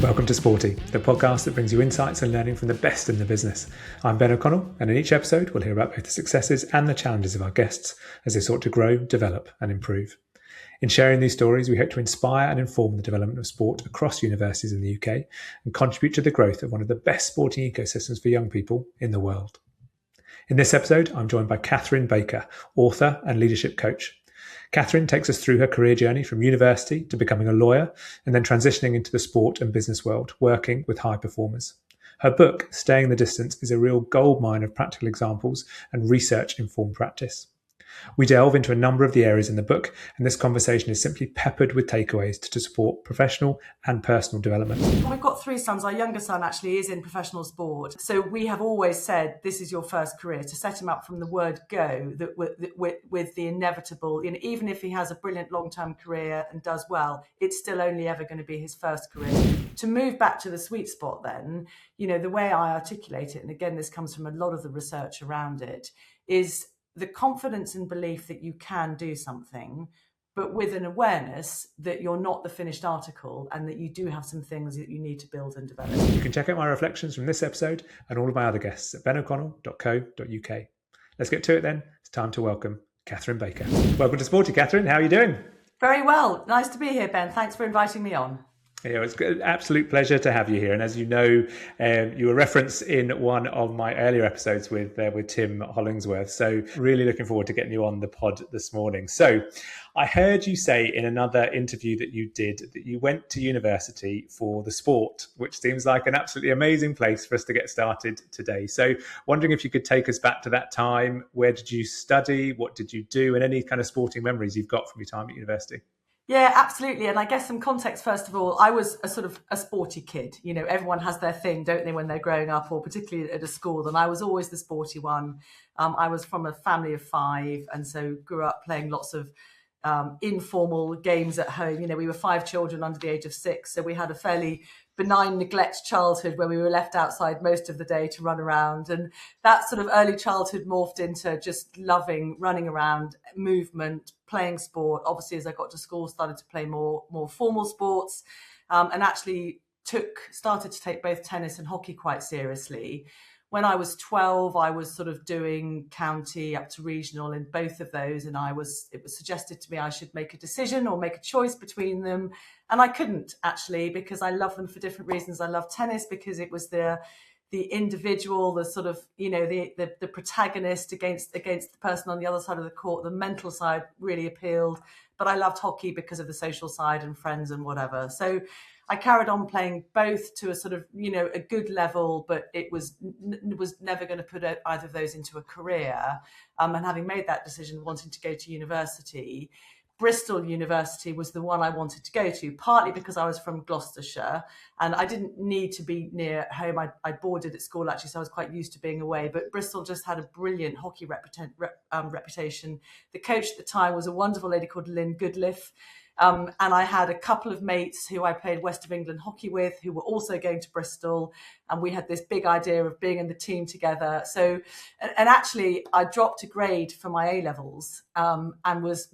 Welcome to SportH.E, the podcast that brings you insights and learning from the best in the business. I'm Ben O'Connell, and in each episode we'll hear about both the successes and the challenges of our guests as they sought to grow, develop and improve. In sharing these stories, we hope to inspire and inform the development of sport across universities in the UK and contribute to the growth of one of the best sporting ecosystems for young people in the world. In this episode, I'm joined by Catherine Baker, author and leadership coach. Catherine takes us through her career journey from university to becoming a lawyer and then transitioning into the sport and business world, working with high performers. Her book, Staying the Distance, is a real goldmine of practical examples and research-informed practice. We delve into a number of the areas in the book, and this conversation is simply peppered with takeaways to support professional and personal development. We've got three sons. Our younger son actually is in professional sport. So we have always said, this is your first career, to set him up from the word go, that with the inevitable, even if he has a brilliant long-term career and does well, it's still only ever going to be his first career. To move back to the sweet spot then, the way I articulate it, and again, this comes from a lot of the research around it, is the confidence and belief that you can do something, but with an awareness that you're not the finished article and that you do have some things that you need to build and develop. You can check out my reflections from this episode and all of my other guests at benoconnell.co.uk. Let's get to it then. It's time to welcome Catherine Baker. Welcome to SportH.E, Catherine. How are you doing? Very well. Nice to be here, Ben. Thanks for inviting me on. It's an absolute pleasure to have you here. And as you know, you were referenced in one of my earlier episodes with Tim Hollingsworth. So really looking forward to getting you on the pod this morning. So I heard you say in another interview that you did that you went to university for the sport, which seems like an absolutely amazing place for us to get started today. So wondering if you could take us back to that time. Where did you study? What did you do? And any kind of sporting memories you've got from your time at university? Yeah, absolutely. And I guess some context, first of all, I was a sort of a sporty kid. Everyone has their thing, don't they, when they're growing up, or particularly at a school. And I was always the sporty one. I was from a family of 5, and so grew up playing lots of informal games at home. We were 5 children under the age of 6. So we had a fairly benign neglect childhood where we were left outside most of the day to run around. And that sort of early childhood morphed into just loving running around, movement, playing sport. Obviously, as I got to school, started to play more formal sports, and actually started to take both tennis and hockey quite seriously. When I was 12, I was sort of doing county up to regional in both of those. And it was suggested to me I should make a decision or make a choice between them. And I couldn't, actually, because I love them for different reasons. I love tennis because it was the individual, the sort of, the protagonist against the person on the other side of the court. The mental side really appealed. But I loved hockey because of the social side and friends and whatever. So I carried on playing both to a sort of, a good level, but it was never going to put either of those into a career. And having made that decision, wanting to go to university, Bristol University was the one I wanted to go to, partly because I was from Gloucestershire and I didn't need to be near home. I boarded at school, actually, so I was quite used to being away. But Bristol just had a brilliant hockey reputation. The coach at the time was a wonderful lady called Lynn Goodliff. And I had a couple of mates who I played West of England hockey with who were also going to Bristol. And we had this big idea of being in the team together. So, and actually I dropped a grade for my A-levels and was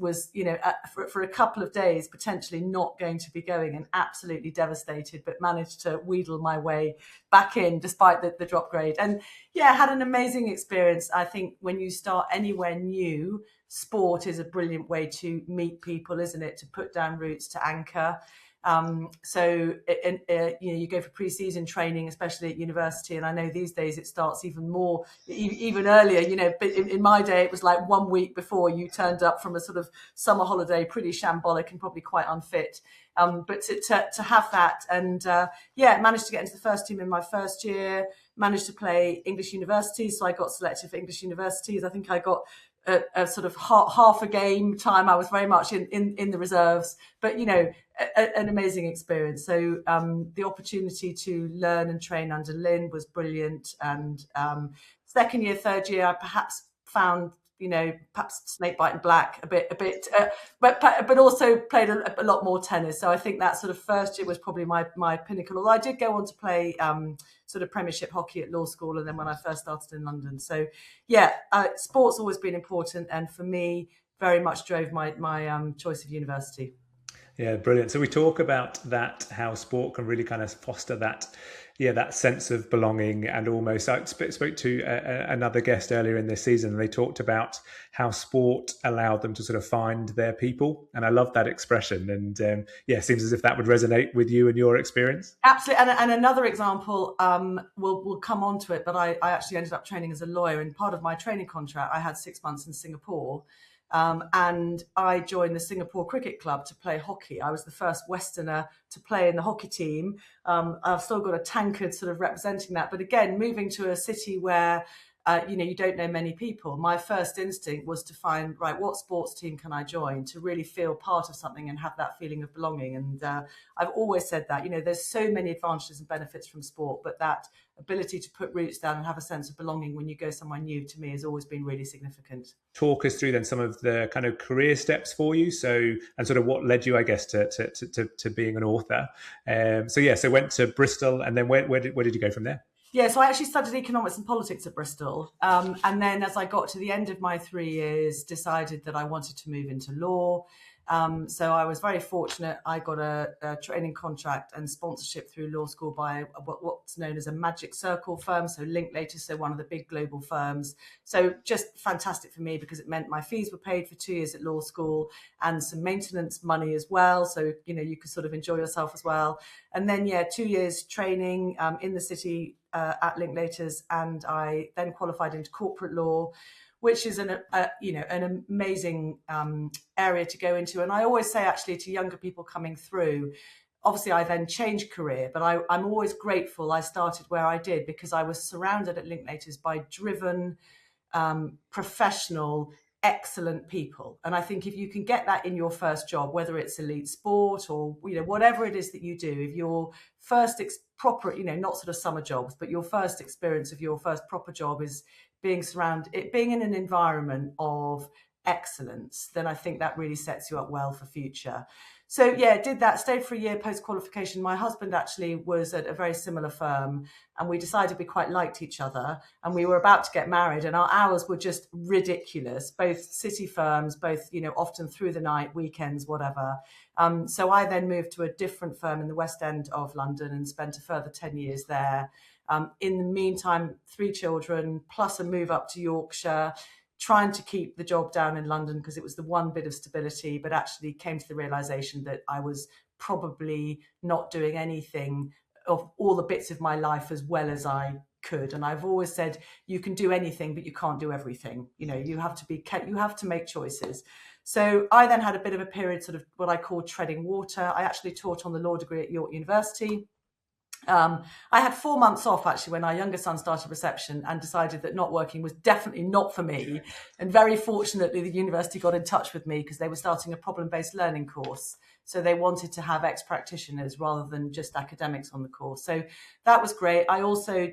for a couple of days, potentially not going to be going and absolutely devastated, but managed to wheedle my way back in despite the drop grade. And yeah, had an amazing experience. I think when you start anywhere new, sport is a brilliant way to meet people, isn't it? To put down roots, to anchor. So you go for pre-season training, especially at university. And I know these days it starts even earlier, but in my day, it was like 1 week before you turned up from a sort of summer holiday, pretty shambolic and probably quite unfit. But to have that and managed to get into the first team in my first year, managed to play English universities. So I got selected for English universities. I think I got a sort of half a game time. I was very much in the reserves, but an amazing experience. So the opportunity to learn and train under Lynn was brilliant. And second year, third year, I perhaps found perhaps snake bite and black a bit, but also played a lot more tennis. So I think that sort of first year was probably my pinnacle. Although I did go on to play sort of Premiership hockey at law school, and then when I first started in London. So sport's always been important, and for me, very much drove my choice of university. Yeah, brilliant. So we talk about that, how sport can really kind of foster that, yeah, that sense of belonging. And almost, I spoke to another guest earlier in this season, and they talked about how sport allowed them to sort of find their people. And I love that expression. And yeah, it seems as if that would resonate with you and your experience. Absolutely. And another example, we'll come on to it, but I actually ended up training as a lawyer. And part of my training contract, I had 6 months in Singapore. And I joined the Singapore Cricket Club to play hockey. I was the first Westerner to play in the hockey team. I've still got a tankard sort of representing that. But again, moving to a city where you don't know many people. My first instinct was to find, right, what sports team can I join to really feel part of something and have that feeling of belonging. And I've always said that, there's so many advantages and benefits from sport, but that ability to put roots down and have a sense of belonging when you go somewhere new, to me, has always been really significant. Talk us through then some of the kind of career steps for you. So, and sort of what led you, I guess, to being an author. So went to Bristol, and then where did you go from there? Yeah, so I actually studied economics and politics at Bristol. And then as I got to the end of my 3 years, decided that I wanted to move into law. So I was very fortunate. I got a training contract and sponsorship through law school by what's known as a magic circle firm. So Linklater, so one of the big global firms. So just fantastic for me because it meant my fees were paid for 2 years at law school and some maintenance money as well. So, you could sort of enjoy yourself as well. And then, 2 years training in the city at Linklaters. And I then qualified into corporate law, which is an amazing area to go into. And I always say, actually, to younger people coming through, obviously I then changed career, but I'm always grateful I started where I did, because I was surrounded at Linklaters by driven, professional, excellent people. And I think if you can get that in your first job, whether it's elite sport or whatever it is that you do, if your first proper, not sort of summer jobs, but your first experience of your first proper job is being in an environment of excellence, then I think that really sets you up well for future. So did that, stayed for a year post qualification. My husband actually was at a very similar firm, and we decided we quite liked each other, and we were about to get married, and our hours were just ridiculous, both city firms, both often through the night, weekends, whatever. So I then moved to a different firm in the West End of London and spent a further 10 years there. In the meantime, 3 children plus a move up to Yorkshire, trying to keep the job down in London because it was the one bit of stability, but actually came to the realization that I was probably not doing anything of all the bits of my life as well as I could. And I've always said, you can do anything, but you can't do everything. You have to make choices. So I then had a bit of a period, sort of what I call treading water. I actually taught on the law degree at York University. I had 4 months off actually when our younger son started reception, and decided that not working was definitely not for me. And very fortunately, the university got in touch with me because they were starting a problem-based learning course. So they wanted to have ex-practitioners rather than just academics on the course. So that was great. I also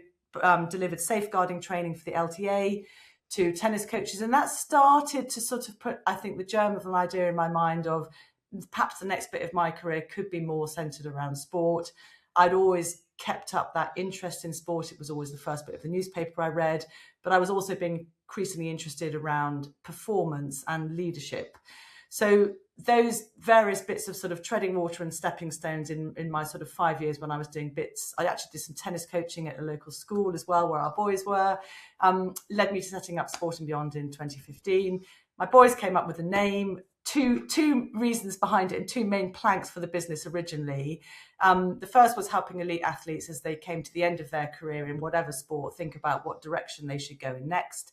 delivered safeguarding training for the LTA to tennis coaches. And that started to sort of put, I think, the germ of an idea in my mind of perhaps the next bit of my career could be more centered around sport. I'd always kept up that interest in sport. It was always the first bit of the newspaper I read, but I was also being increasingly interested around performance and leadership. So those various bits of sort of treading water and stepping stones in my sort of 5 years when I was doing bits, I actually did some tennis coaching at a local school as well, where our boys were, led me to setting up Sport and Beyond in 2015. My boys came up with a name, two reasons behind it, and 2 main planks for the business originally. The first was helping elite athletes as they came to the end of their career in whatever sport, think about what direction they should go in next.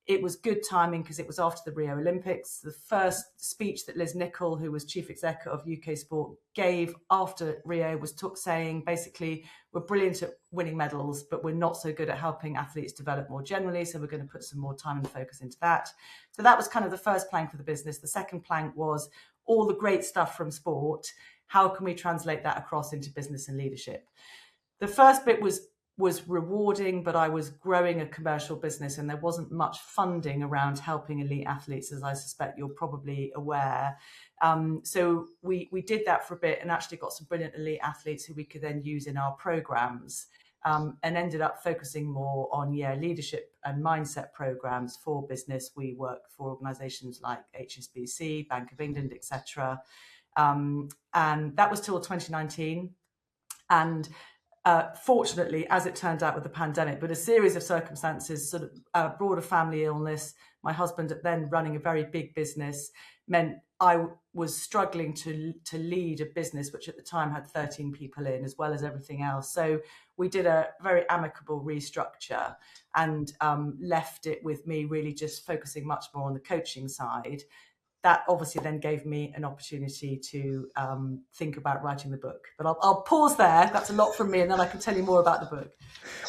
It was good timing because it was after the Rio Olympics. The first speech that Liz Nichol, who was chief exec of UK Sport, gave after Rio was saying, basically, we're brilliant at winning medals, but we're not so good at helping athletes develop more generally. So we're going to put some more time and focus into that. So that was kind of the first plank for the business. The second plank was all the great stuff from sport. How can we translate that across into business and leadership? The first bit was rewarding, but I was growing a commercial business and there wasn't much funding around helping elite athletes, as I suspect you're probably aware. So we did that for a bit and actually got some brilliant elite athletes who we could then use in our programs, and ended up focusing more on leadership and mindset programs for business. We work for organizations like HSBC, Bank of England, etc. And that was till 2019. And fortunately, as it turned out with the pandemic, but a series of circumstances, sort of broader family illness, my husband then running a very big business, meant I was struggling to lead a business which at the time had 13 people in, as well as everything else. So we did a very amicable restructure and left it with me really just focusing much more on the coaching side. That obviously then gave me an opportunity to think about writing the book. But I'll pause there. That's a lot from me, and then I can tell you more about the book.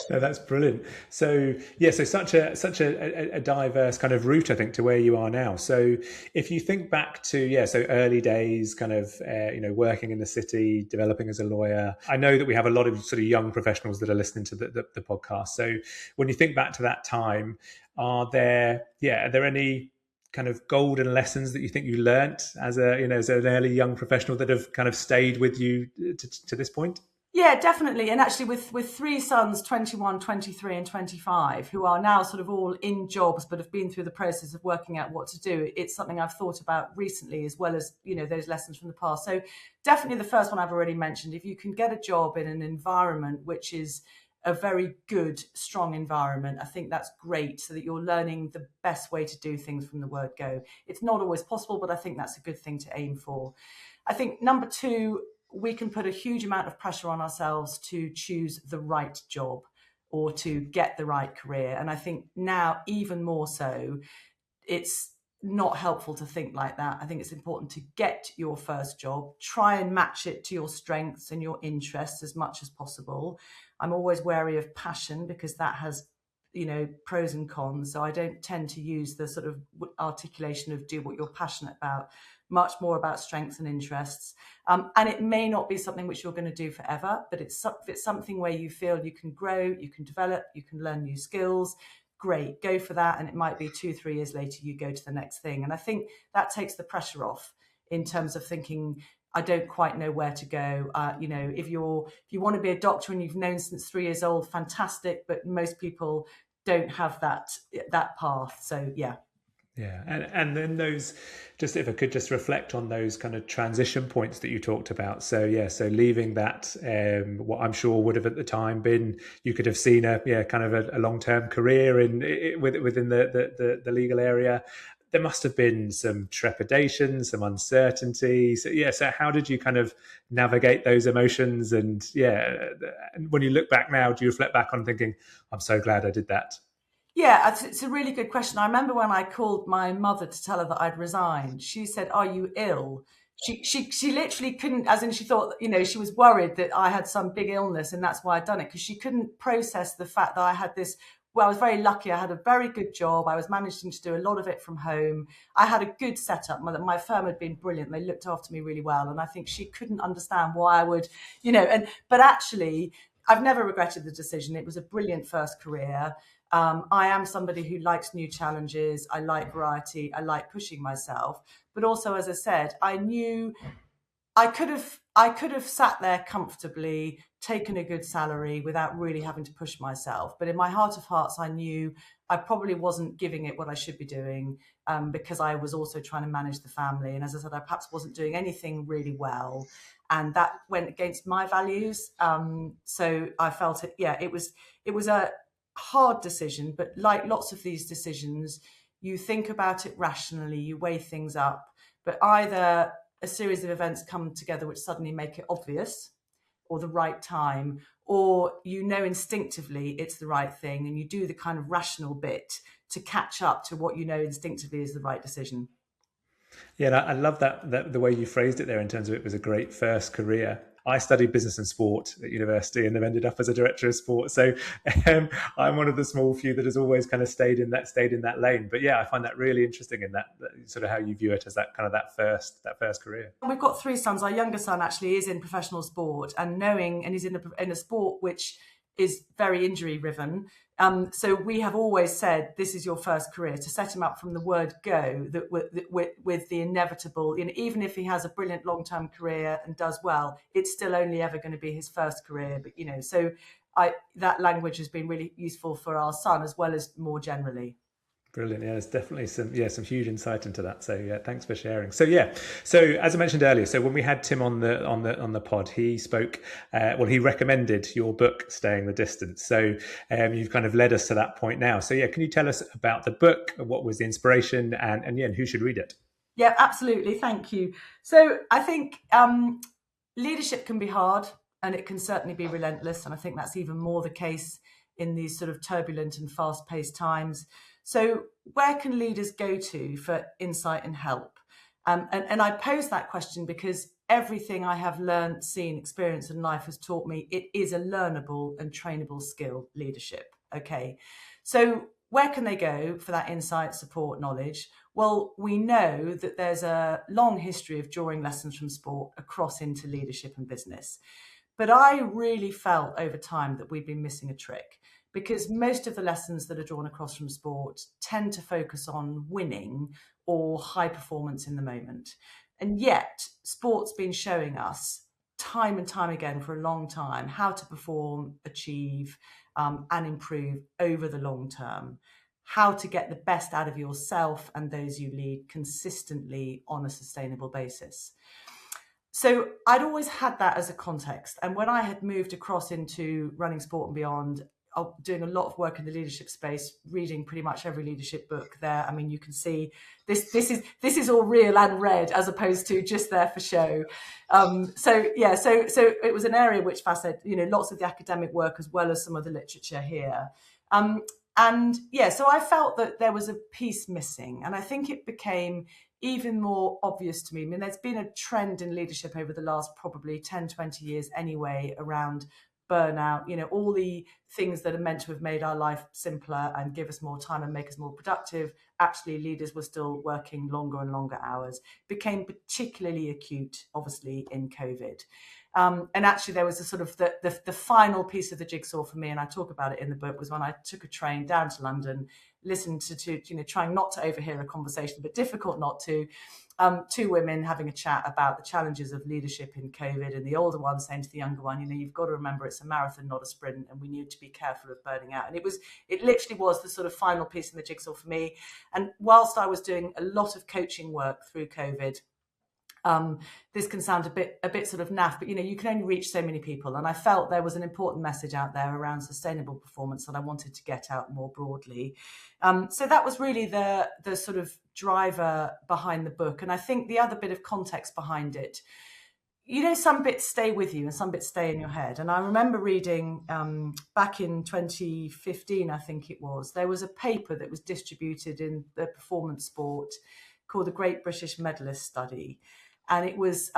No, that's brilliant. So yeah, so such a diverse kind of route, I think, to where you are now. So if you think back to so early days, kind of working in the city, developing as a lawyer. I know that we have a lot of sort of young professionals that are listening to the podcast. So when you think back to that time, are there any kind of golden lessons that you think you learnt as as an early young professional that have kind of stayed with you to this point? Yeah, definitely. And actually with three sons, 21, 23 and 25, who are now sort of all in jobs, but have been through the process of working out what to do. It's something I've thought about recently, as well as, those lessons from the past. So definitely the first one I've already mentioned, if you can get a job in an environment which is a very good, strong environment, I think that's great, so that you're learning the best way to do things from the word go. It's not always possible, but I think that's a good thing to aim for. I think number two, we can put a huge amount of pressure on ourselves to choose the right job or to get the right career. And I think now even more so, it's not helpful to think like that. I think it's important to get your first job, try and match it to your strengths and your interests as much as possible. I'm always wary of passion because that has pros and cons. So I don't tend to use the sort of articulation of do what you're passionate about, much more about strengths and interests. And it may not be something which you're going to do forever, but it's something where you feel you can grow, you can develop, you can learn new skills. Great, go for that. And it might be 2-3 years later, you go to the next thing. And I think that takes the pressure off in terms of thinking, I don't quite know where to go. If you want to be a doctor and you've known since 3 years old, fantastic. But most people don't have that path. So yeah. Yeah, and then those, just if I could just reflect on those kind of transition points that you talked about. So leaving that, what I'm sure would have at the time been, you could have seen a long-term career within the legal area. There must have been some trepidation, some uncertainty. So how did you kind of navigate those emotions? And when you look back now, do you reflect back on thinking, I'm so glad I did that? Yeah, it's a really good question. I remember when I called my mother to tell her that I'd resigned, she said, "Are you ill?" She literally couldn't, as in she thought, she was worried that I had some big illness and that's why I'd done it, because she couldn't process the fact that I had this. Well, I was very lucky. I had a very good job. I was managing to do a lot of it from home. I had a good setup. My firm had been brilliant. They looked after me really well. And I think she couldn't understand why I would, but actually, I've never regretted the decision. It was a brilliant first career. I am somebody who likes new challenges. I like variety. I like pushing myself. But also, as I said, I knew I could have sat there comfortably, taken a good salary without really having to push myself. But in my heart of hearts, I knew I probably wasn't giving it what I should be doing, because I was also trying to manage the family. And as I said, I perhaps wasn't doing anything really well. And that went against my values. So I felt it. Yeah, it was a hard decision, but like lots of these decisions, you think about it rationally, you weigh things up, but either a series of events come together which suddenly make it obvious, or the right time, or instinctively it's the right thing, and you do the kind of rational bit to catch up to what instinctively is the right decision. Yeah, and I love that the way you phrased it there in terms of it was a great first career. I studied business and sport at university and have ended up as a director of sport. So I'm one of the small few that has always kind of stayed in that lane. But yeah, I find that really interesting in that sort of how you view it as that kind of that first career. We've got three sons. Our younger son actually is in professional sport, and he's in a sport which is very injury riven. So we have always said, this is your first career, to set him up from the word go, that with the inevitable, even if he has a brilliant long-term career and does well, it's still only ever going to be his first career. But, so that language has been really useful for our son as well as more generally. Brilliant. Yeah, there's definitely some huge insight into that. So yeah, thanks for sharing. So as I mentioned earlier, so when we had Tim on the pod, he spoke. He recommended your book, Staying the Distance. So you've kind of led us to that point now. So yeah, can you tell us about the book? What was the inspiration, and who should read it? Yeah, absolutely. Thank you. So I think leadership can be hard, and it can certainly be relentless. And I think that's even more the case in these sort of turbulent and fast-paced times. So where can leaders go to for insight and help? And I pose that question because everything I have learned, seen, experienced in life has taught me it is a learnable and trainable skill, leadership. Okay. So where can they go for that insight, support, knowledge? Well, we know that there's a long history of drawing lessons from sport across into leadership and business. But I really felt over time that we've been missing a trick, because most of the lessons that are drawn across from sport tend to focus on winning or high performance in the moment. And yet, sport's been showing us time and time again for a long time how to perform, achieve, and improve over the long term, how to get the best out of yourself and those you lead consistently on a sustainable basis. So I'd always had that as a context. And when I had moved across into running sport and beyond, doing a lot of work in the leadership space, reading pretty much every leadership book there. I mean, you can see this is all real and read as opposed to just there for show. So it was an area which fascinated, lots of the academic work as well as some of the literature here. So I felt that there was a piece missing, and I think it became even more obvious to me. I mean, there's been a trend in leadership over the last probably 10, 20 years anyway around burnout, all the things that are meant to have made our life simpler and give us more time and make us more productive. Actually, leaders were still working longer and longer hours. Became particularly acute, obviously, in COVID. And actually, there was a sort of the final piece of the jigsaw for me, and I talk about it in the book, was when I took a train down to London, listened to trying not to overhear a conversation, but difficult not to, two women having a chat about the challenges of leadership in COVID, and the older one saying to the younger one, you've got to remember it's a marathon, not a sprint, and we need to be careful of burning out. And it literally was the sort of final piece in the jigsaw for me. And whilst I was doing a lot of coaching work through COVID, this can sound a bit sort of naff, but you can only reach so many people, and I felt there was an important message out there around sustainable performance that I wanted to get out more broadly. So that was really the sort of driver behind the book. And I think the other bit of context behind it, some bits stay with you and some bits stay in your head. And I remember reading back in 2015, I think it was, there was a paper that was distributed in the performance sport called the Great British Medalist Study. And it was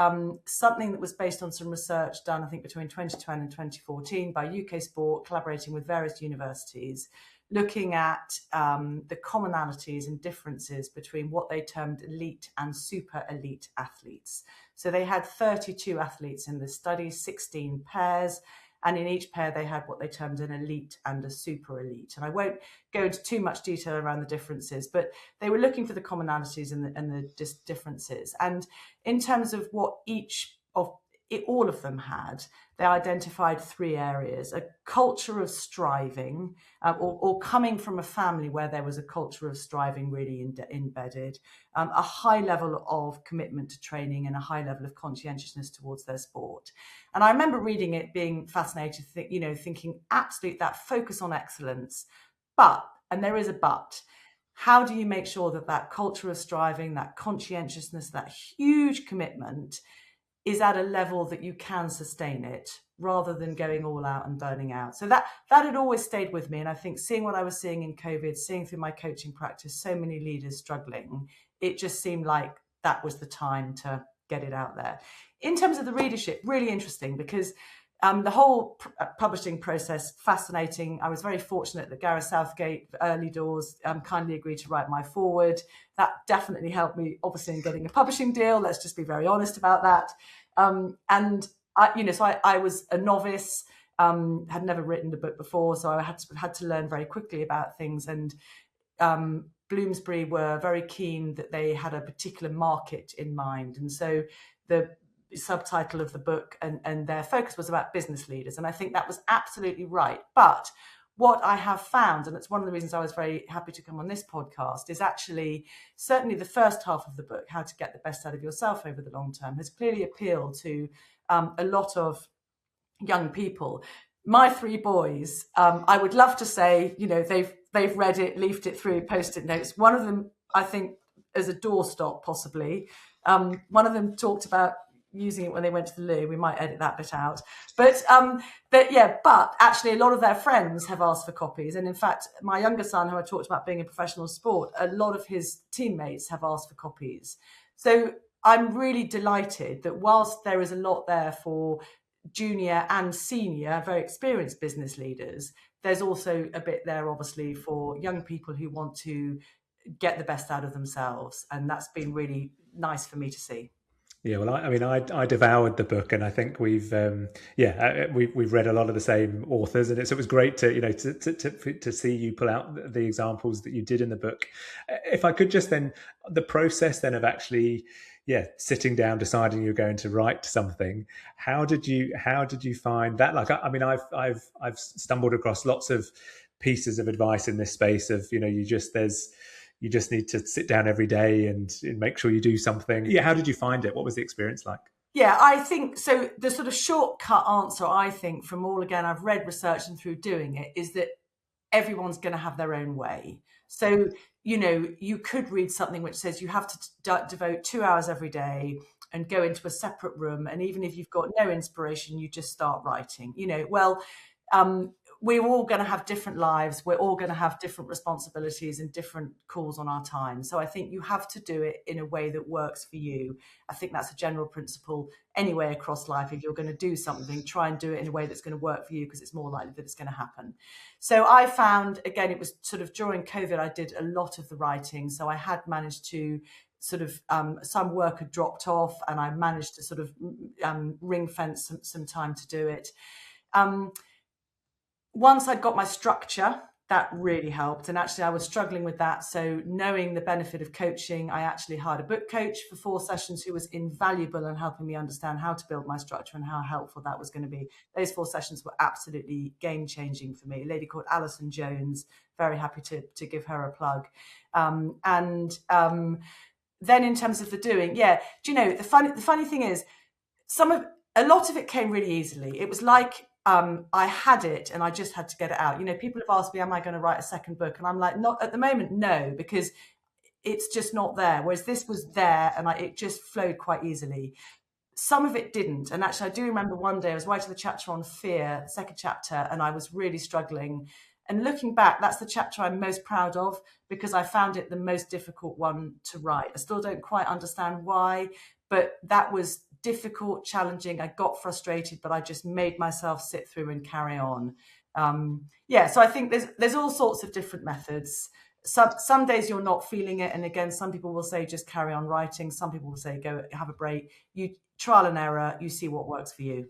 something that was based on some research done, I think, between 2010 and 2014 by UK Sport, collaborating with various universities, looking at the commonalities and differences between what they termed elite and super elite athletes. So they had 32 athletes in the study, 16 pairs, and in each pair they had what they termed an elite and a super elite. And I won't go into too much detail around the differences, but they were looking for the commonalities and the differences. And in terms of what all of them had, they identified three areas: a culture of striving, or coming from a family where there was a culture of striving really embedded, a high level of commitment to training, and a high level of conscientiousness towards their sport. And I remember reading it, being fascinated, thinking absolute that focus on excellence. But, and there is a but, how do you make sure that culture of striving, that conscientiousness, that huge commitment is at a level that you can sustain it, rather than going all out and burning out? So that had always stayed with me. And I think seeing what I was seeing in COVID, seeing through my coaching practice, so many leaders struggling, it just seemed like that was the time to get it out there. In terms of the readership, really interesting, because the whole publishing process, fascinating. I was very fortunate that Gareth Southgate, early doors, kindly agreed to write my foreword. That definitely helped me, obviously, in getting a publishing deal. Let's just be very honest about that. And I was a novice, had never written a book before, so I had to learn very quickly about things. And Bloomsbury were very keen that they had a particular market in mind, and so the subtitle of the book and their focus was about business leaders. And I think that was absolutely right. But what I have found, and it's one of the reasons I was very happy to come on this podcast, is actually certainly the first half of the book, How to Get the Best Out of Yourself Over the Long Term, has clearly appealed to a lot of young people. My three boys, I would love to say, they've read it, leafed it through, post-it notes. One of them, I think, as a doorstop, possibly. One of them talked about using it when they went to the loo. We might edit that bit out. But actually a lot of their friends have asked for copies. And in fact, my younger son, who I talked about being a professional sport, a lot of his teammates have asked for copies. So I'm really delighted that whilst there is a lot there for junior and senior, very experienced business leaders, there's also a bit there, obviously, for young people who want to get the best out of themselves. And that's been really nice for me to see. Yeah, well, I devoured the book, and I think we've read a lot of the same authors, and it was great to see you pull out the examples that you did in the book. If I could just then, the process then of actually, sitting down, deciding you're going to write something. How did you find that? Like, I've stumbled across lots of pieces of advice in this space of, you just need to sit down every day and make sure you do something. Yeah, how did you find it? What was the experience like? Yeah, I think so. The sort of shortcut answer, I think, from all, again, I've read research and through doing it, is that everyone's going to have their own way. So, you could read something which says you have to devote 2 hours every day and go into a separate room. And even if you've got no inspiration, you just start writing. We're all going to have different lives. We're all going to have different responsibilities and different calls on our time. So I think you have to do it in a way that works for you. I think that's a general principle anyway across life. If you're going to do something, try and do it in a way that's going to work for you, because it's more likely that it's going to happen. So I found, again, it was sort of during COVID, I did a lot of the writing. So I had managed to sort of some work had dropped off, and I managed to sort of ring fence some time to do it. Once I'd got my structure, that really helped. And actually, I was struggling with that. So knowing the benefit of coaching, I actually hired a book coach for 4 sessions who was invaluable in helping me understand how to build my structure and how helpful that was going to be. Those 4 sessions were absolutely game-changing for me. A lady called Alison Jones, very happy to give her a plug. Then in terms of the doing, the funny thing is, a lot of it came really easily. It was like, I had it and I just had to get it out. People have asked me, am I going to write a second book? And I'm like, not at the moment, no, because it's just not there. Whereas this was there and it just flowed quite easily. Some of it didn't. And actually, I do remember one day I was writing the chapter on fear, the second chapter, and I was really struggling. And looking back, that's the chapter I'm most proud of, because I found it the most difficult one to write. I still don't quite understand why, but that was difficult, challenging. I got frustrated, but I just made myself sit through and carry on. So I think there's all sorts of different methods. Some days you're not feeling it, and again, some people will say just carry on writing. Some people will say go have a break. You trial and error. You see what works for you.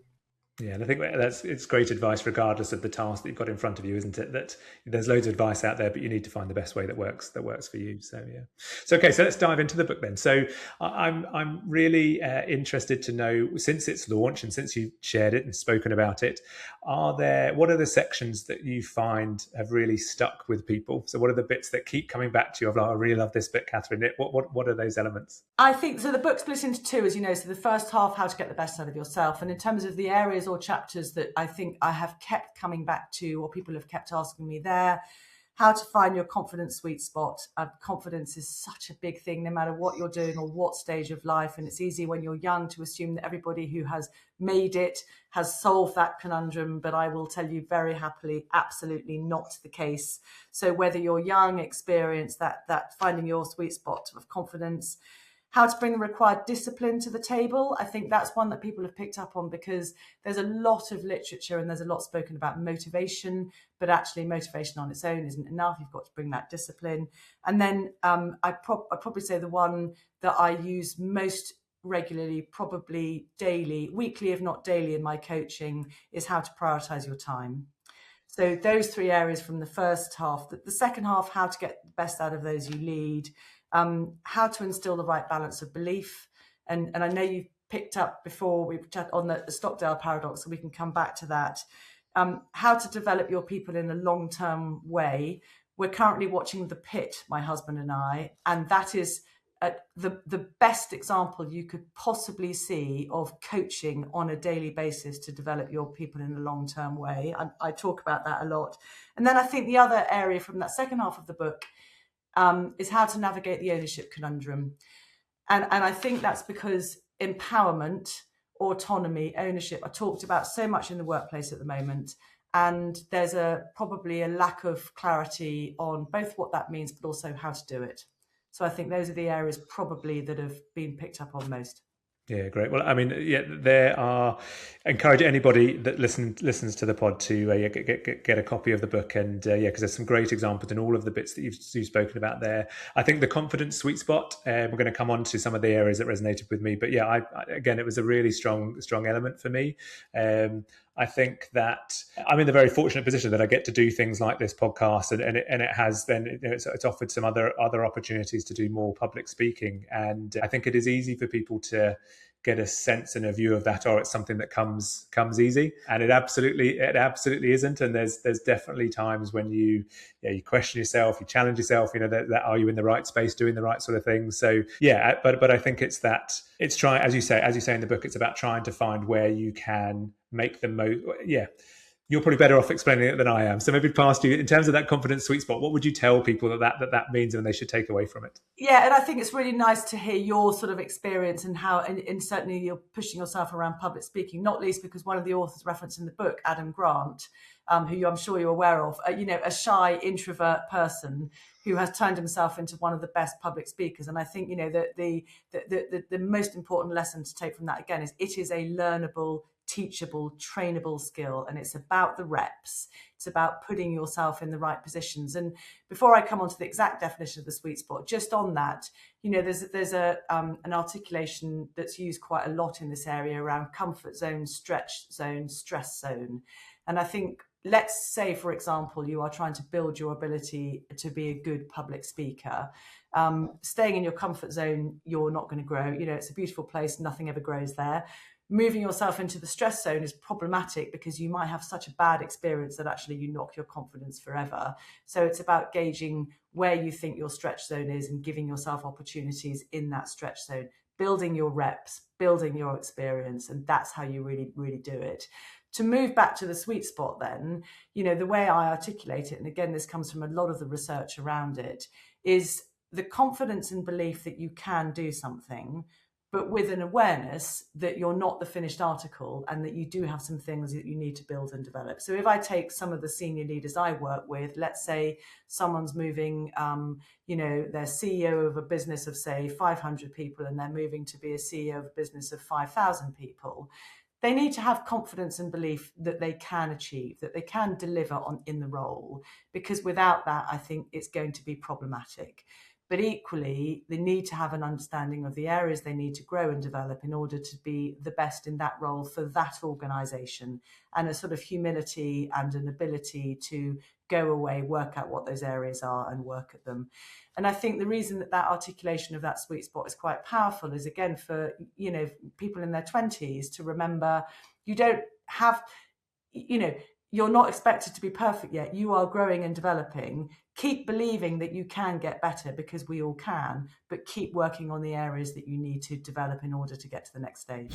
Yeah, and I think it's great advice regardless of the task that you've got in front of you, isn't it? That there's loads of advice out there, but you need to find the best way that works for you. So yeah. So okay, so let's dive into the book then. So I'm really interested to know, since its launch and since you've shared it and spoken about it, what are the sections that you find have really stuck with people? So what are the bits that keep coming back to you? I really love this bit, Catherine. What are those elements? I think so. The book split into 2, as you know. So the first half, how to get the best out of yourself, and in terms of the areas or chapters that I think I have kept coming back to, or people have kept asking me there, how to find your confidence sweet spot. Confidence is such a big thing, no matter what you're doing or what stage of life. And it's easy when you're young to assume that everybody who has made it has solved that conundrum. But I will tell you very happily, absolutely not the case. So whether you're young, experienced, that finding your sweet spot of confidence, how to bring the required discipline to the table. I think that's one that people have picked up on, because there's a lot of literature and there's a lot spoken about motivation, but actually motivation on its own isn't enough. You've got to bring that discipline. And then I'd probably say the one that I use most regularly, probably daily, weekly, if not daily, in my coaching, is how to prioritize your time. So those 3 areas from the first half. The second half, how to get the best out of those you lead. How to instill the right balance of belief. And I know you've picked up before, we've chatted on the Stockdale Paradox, so we can come back to that. how to develop your people in a long-term way. We're currently watching The Pit, my husband and I, and that is the best example you could possibly see of coaching on a daily basis to develop your people in a long-term way. I talk about that a lot. And then I think the other area from that second half of the book is how to navigate the ownership conundrum. And I think that's because empowerment, autonomy, ownership are talked about so much in the workplace at the moment. And there's probably a lack of clarity on both what that means, but also how to do it. So I think those are the areas probably that have been picked up on most. Yeah, great. Well, I mean, there are. Encourage anybody that listens to the pod to get a copy of the book, and because there's some great examples in all of the bits that you've spoken about there. I think the confidence sweet spot. We're going to come on to some of the areas that resonated with me, but yeah, again, it was a really strong element for me. I think that I'm in the very fortunate position that I get to do things like this podcast, and it has then it's offered some other opportunities to do more public speaking, and I think it is easy for people to get a sense and a view of that, or it's something that comes easy, and it absolutely isn't. And there's definitely times when you question yourself, you challenge yourself. That are you in the right space, doing the right sort of things? So yeah, but I think it's trying, as you say in the book, it's about trying to find where you can make the most. Yeah. You're probably better off explaining it than I am. So maybe past you, in terms of that confidence sweet spot, what would you tell people that means and they should take away from it? Yeah, and I think it's really nice to hear your sort of experience and how, and certainly you're pushing yourself around public speaking, not least because one of the authors referenced in the book, Adam Grant, who I'm sure you're aware of, a shy introvert person who has turned himself into one of the best public speakers. And I think, that the most important lesson to take from that, again, is it is a learnable, teachable, trainable skill, and it's about the reps. It's about putting yourself in the right positions. And before I come on to the exact definition of the sweet spot, just on that, there's an articulation that's used quite a lot in this area around comfort zone, stretch zone, stress zone. And I think, let's say, for example, you are trying to build your ability to be a good public speaker. Staying in your comfort zone, you're not going to grow. It's a beautiful place, nothing ever grows there. Moving yourself into the stress zone is problematic because you might have such a bad experience that actually you knock your confidence forever. So it's about gauging where you think your stretch zone is and giving yourself opportunities in that stretch zone, building your reps, building your experience. And that's how you really, really do it. To move back to the sweet spot then, the way I articulate it, and again, this comes from a lot of the research around it, is the confidence and belief that you can do something, but with an awareness that you're not the finished article and that you do have some things that you need to build and develop. So if I take some of the senior leaders I work with, let's say someone's moving, they're CEO of a business of, say, 500 people, and they're moving to be a CEO of a business of 5,000 people. They need to have confidence and belief that they can achieve, that they can deliver in the role, because without that, I think it's going to be problematic. But equally, they need to have an understanding of the areas they need to grow and develop in order to be the best in that role for that organisation, and a sort of humility and an ability to go away, work out what those areas are and work at them. And I think the reason that articulation of that sweet spot is quite powerful is, again, for, people in their 20s to remember you don't have, you're not expected to be perfect yet. You are growing and developing. Keep believing that you can get better, because we all can, but keep working on the areas that you need to develop in order to get to the next stage.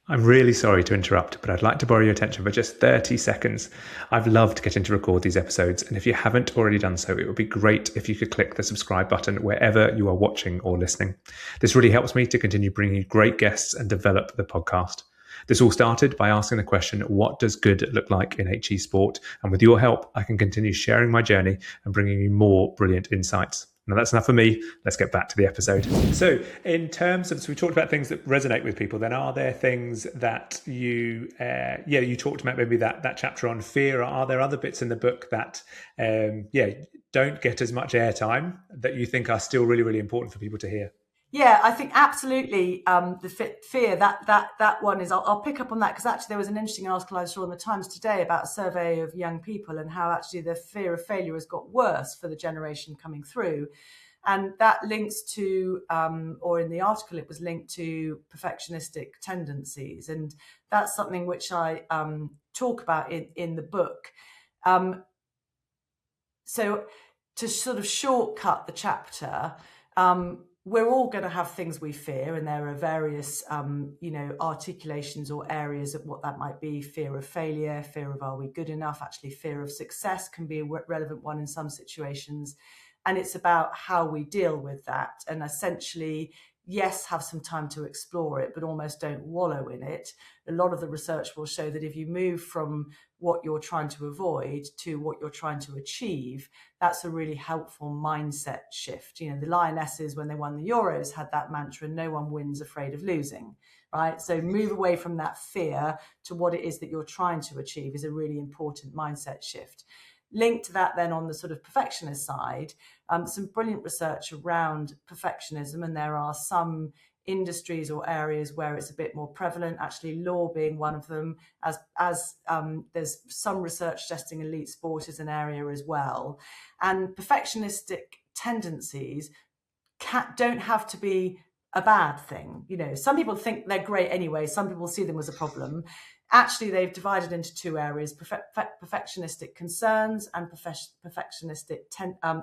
I'm really sorry to interrupt, but I'd like to borrow your attention for just 30 seconds. I've loved getting to record these episodes, and if you haven't already done so, it would be great if you could click the subscribe button wherever you are watching or listening. This really helps me to continue bringing you great guests and develop the podcast. This all started by asking the question, what does good look like in HE Sport? And with your help, I can continue sharing my journey and bringing you more brilliant insights. Now that's enough for me. Let's get back to the episode. So in terms of, we talked about things that resonate with people, then are there things that you talked about, maybe that chapter on fear? Are there other bits in the book that, don't get as much airtime that you think are still really, really important for people to hear? Yeah, I think absolutely. The fear, that one is, I'll pick up on that, because actually there was an interesting article I saw in the Times today about a survey of young people and how actually the fear of failure has got worse for the generation coming through. And that links to, or in the article, it was linked to perfectionistic tendencies. And that's something which I talk about in the book. So to sort of shortcut the chapter, we're all going to have things we fear, and there are various, articulations or areas of what that might be. Fear of failure, fear of are we good enough? Actually, fear of success can be a relevant one in some situations. And it's about how we deal with that. And essentially, yes, have some time to explore it, but almost don't wallow in it. A lot of the research will show that if you move from what you're trying to avoid to what you're trying to achieve, that's a really helpful mindset shift. You know, the Lionesses, when they won the Euros, had that mantra, no one wins afraid of losing, right? So move away from that fear to what it is that you're trying to achieve is a really important mindset shift. Linked to that then on the sort of perfectionist side, some brilliant research around perfectionism, and there are some industries or areas where it's a bit more prevalent, actually law being one of them, as there's some research suggesting elite sport is an area as well. And perfectionistic tendencies don't have to be a bad thing. You know, some people think they're great anyway, some people see them as a problem. Actually, they've divided into two areas: perfectionistic concerns and perfectionistic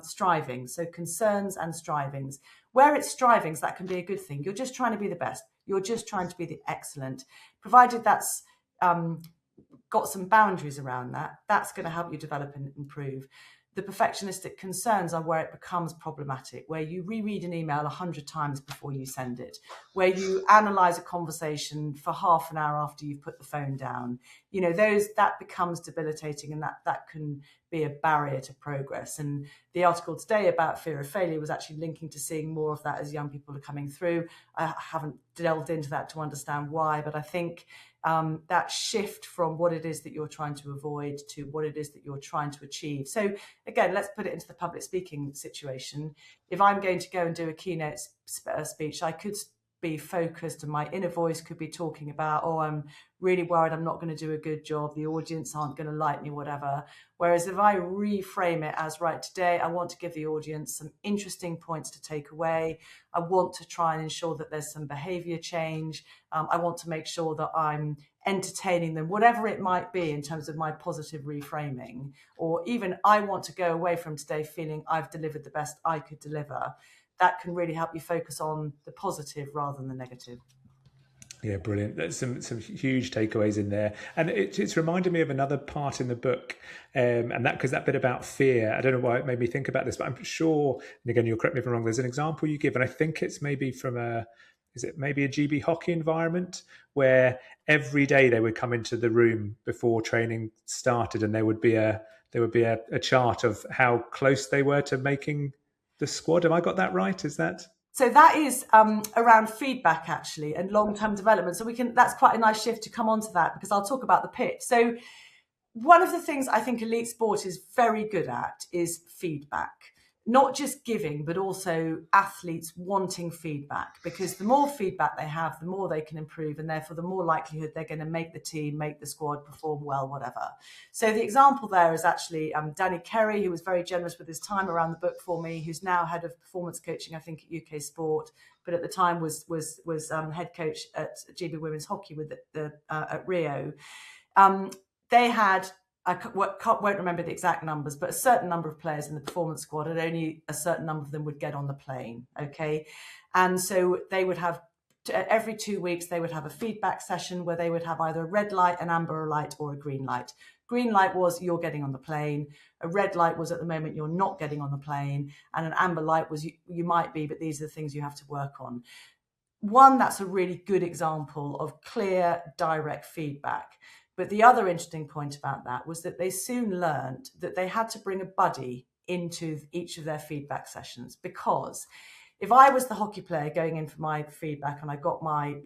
striving. So concerns and strivings. Where it's strivings, that can be a good thing. You're just trying to be the best. You're just trying to be the excellent. Provided that's got some boundaries around that, that's going to help you develop and improve. The perfectionistic concerns are where it becomes problematic, where you reread an email 100 times before you send it, where you analyze a conversation for half an hour after you've put the phone down. You know, that becomes debilitating, and that can be a barrier to progress. And the article today about fear of failure was actually linking to seeing more of that as young people are coming through. I haven't delved into that to understand why, but I think that shift from what it is that you're trying to avoid to what it is that you're trying to achieve. So again, let's put it into the public speaking situation. If I'm going to go and do a keynote speech, I could be focused and my inner voice could be talking about, oh, I'm really worried I'm not going to do a good job, the audience aren't going to like me, whatever. Whereas if I reframe it as, right, today I want to give the audience some interesting points to take away, I want to try and ensure that there's some behavior change, I want to make sure that I'm entertaining them, whatever it might be in terms of my positive reframing, or even I want to go away from today feeling I've delivered the best I could deliver. That can really help you focus on the positive rather than the negative. Yeah, brilliant. There's some huge takeaways in there, and it's reminded me of another part in the book, and that because that bit about fear, I don't know why it made me think about this, but I'm sure, and again, you'll correct me if I'm wrong. There's an example you give, and I think it's maybe from is it maybe a GB hockey environment where every day they would come into the room before training started, and there would be a chart of how close they were to making the squad. Have I got that right? Is that? So that is around feedback, actually, and long-term development. So that's quite a nice shift to come onto that, because I'll talk about the pitch. So one of the things I think elite sport is very good at is feedback. Not just giving, but also athletes wanting feedback, because the more feedback they have, the more they can improve, and therefore the more likelihood they're going to make the team, make the squad, perform well, whatever. So the example there is actually Danny Kerry, who was very generous with his time around the book for me, who's now head of performance coaching, I think, at UK Sport, but at the time was head coach at GB Women's Hockey with at Rio. They had, I won't remember the exact numbers, but a certain number of players in the performance squad, and only a certain number of them would get on the plane. Okay. And so they would have, every 2 weeks, they would have a feedback session where they would have either a red light, an amber light, or a green light. Green light was you're getting on the plane. A red light was at the moment you're not getting on the plane. And an amber light was you might be, but these are the things you have to work on. One, that's a really good example of clear, direct feedback. But the other interesting point about that was that they soon learned that they had to bring a buddy into each of their feedback sessions, because if I was the hockey player going in for my feedback and I got my,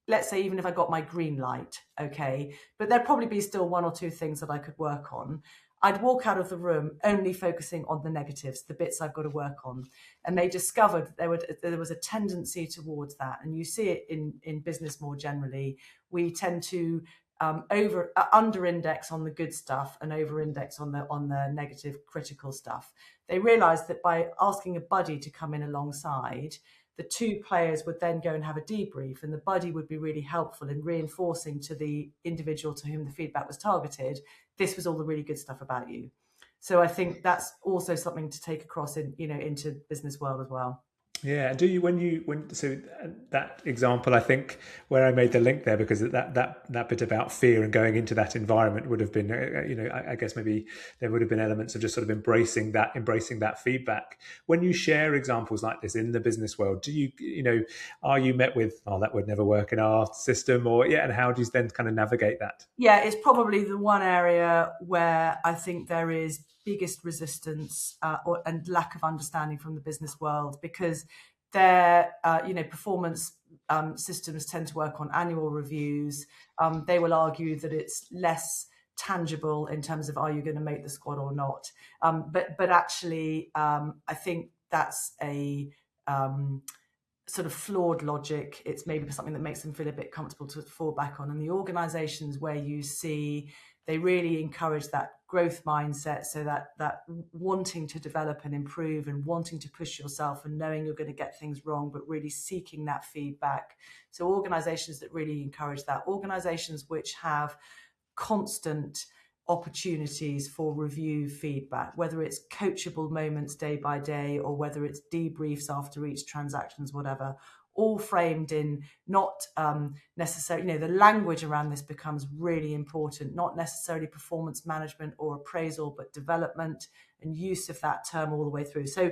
let's say, even if I got my green light, okay, but there'd probably be still one or two things that I could work on. I'd walk out of the room only focusing on the negatives, the bits I've got to work on. And they discovered there was a tendency towards that. And you see it in business more generally. We tend to under-index on the good stuff and over-index on the negative, critical stuff. They realised that by asking a buddy to come in alongside, the two players would then go and have a debrief, and the buddy would be really helpful in reinforcing to the individual to whom the feedback was targeted, this was all the really good stuff about you. So I think that's also something to take across into business world as well. Yeah. Do you, so that example, I think where I made the link there, because that bit about fear and going into that environment would have been, I guess maybe there would have been elements of just sort of embracing that feedback. When you share examples like this in the business world, do you, are you met with, oh, that would never work in our system, or, yeah, and how do you then kind of navigate that? Yeah, it's probably the one area where I think there is biggest resistance and lack of understanding from the business world, because their performance systems tend to work on annual reviews. They will argue that it's less tangible in terms of, are you going to make the squad or not? But actually, I think that's a sort of flawed logic. It's maybe something that makes them feel a bit comfortable to fall back on. And the organizations where you see they really encourage that growth mindset, so that wanting to develop and improve and wanting to push yourself and knowing you're going to get things wrong, but really seeking that feedback. So organizations that really encourage that, organizations which have constant opportunities for review feedback, whether it's coachable moments day by day or whether it's debriefs after each transactions, whatever, all framed in not necessarily, the language around this becomes really important, not necessarily performance management or appraisal, but development and use of that term all the way through. So